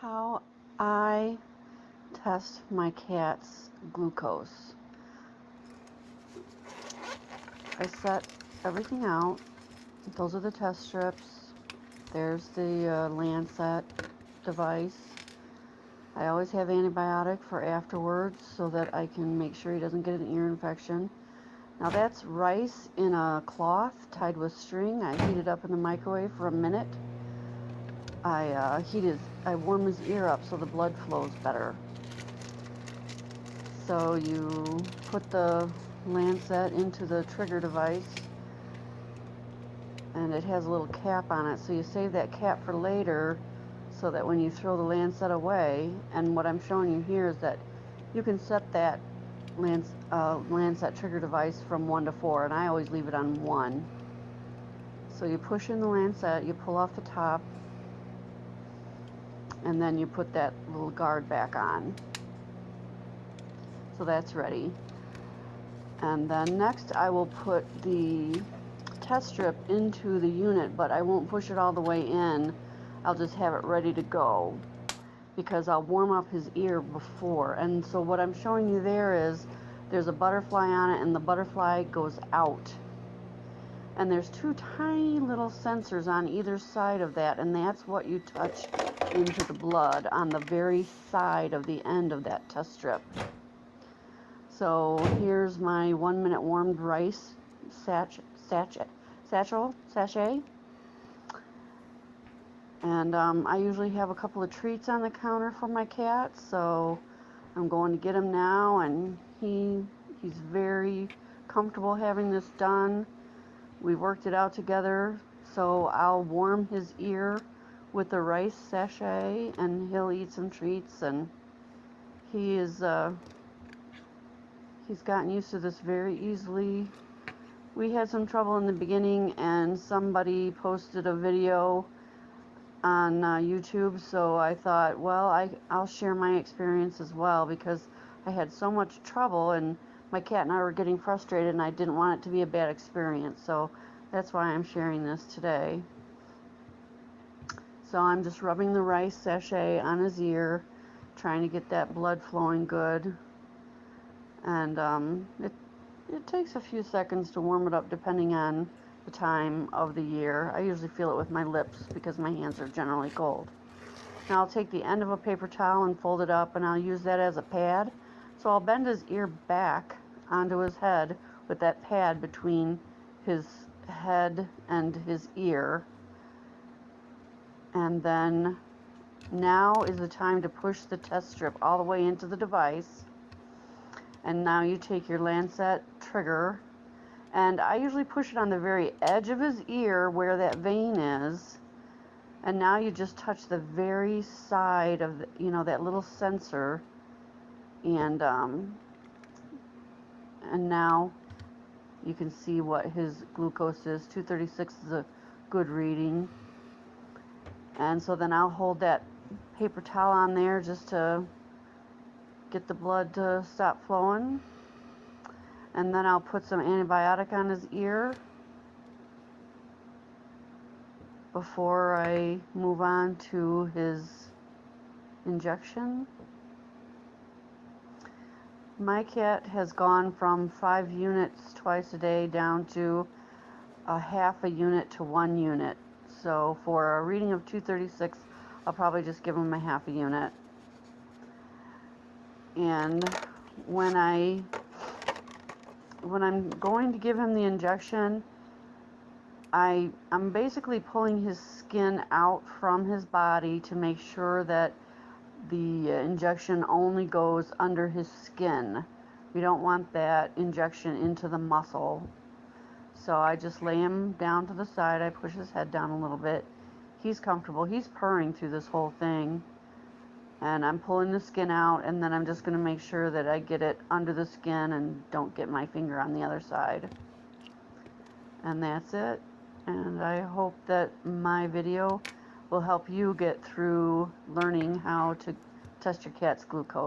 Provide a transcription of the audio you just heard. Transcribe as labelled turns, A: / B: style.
A: How I test my cat's glucose. I set everything out. Those are the test strips. There's the Lancet device. I always have antibiotic for afterwards so that I can make sure he doesn't get an ear infection. Now that's rice in a cloth tied with string. I heat it up in the microwave for a minute. I warm his ear up so the blood flows better. So you put the Lancet into the trigger device, and it has a little cap on it, so you save that cap for later so that when you throw the Lancet away, and what I'm showing you here is that you can set that Lancet trigger device from 1 to 4, and I always leave it on 1. So you push in the Lancet, you pull off the top, and then you put that little guard back on. So that's ready. And then next I will put the test strip into the unit, but I won't push it all the way in. I'll just have it ready to go because I'll warm up his ear before. And so what I'm showing you there is there's a butterfly on it, and the butterfly goes out. And there's 2 tiny little sensors on either side of that, and that's what you touch into the blood on the very side of the end of that test strip. So here's my 1-minute warmed rice sachet. And I usually have a couple of treats on the counter for my cat, so I'm going to get him now, and he's very comfortable having this done. We worked it out together, so I'll warm his ear with the rice sachet, and he'll eat some treats, and he's gotten used to this very easily. We had some trouble in the beginning, and somebody posted a video on YouTube, so I thought, well, I'll share my experience as well, because I had so much trouble, and my cat and I were getting frustrated, and I didn't want it to be a bad experience, so that's why I'm sharing this today. So I'm just rubbing the rice sachet on his ear, trying to get that blood flowing good, and it takes a few seconds to warm it up depending on the time of the year. I usually feel it with my lips because my hands are generally cold. Now I'll take the end of a paper towel and fold it up, and I'll use that as a pad. So I'll bend his ear back onto his head with that pad between his head and his ear. And then now is the time to push the test strip all the way into the device. And now you take your Lancet trigger, and I usually push it on the very edge of his ear where that vein is. And now you just touch the very side of that little sensor, and now you can see what his glucose is. 236 is a good reading. And so then I'll hold that paper towel on there just to get the blood to stop flowing. And then I'll put some antibiotic on his ear before I move on to his injection. My cat has gone from 5 units twice a day down to a half a unit to 1 unit. So for a reading of 236, I'll probably just give him a half a unit. And when I'm going to give him the injection, I'm basically pulling his skin out from his body to make sure that the injection only goes under his skin. We don't want that injection into the muscle. So I just lay him down to the side. I push his head down a little bit. He's comfortable. He's purring through this whole thing. And I'm pulling the skin out, and then I'm just going to make sure that I get it under the skin and don't get my finger on the other side. And that's it. And I hope that my video will help you get through learning how to test your cat's glucose.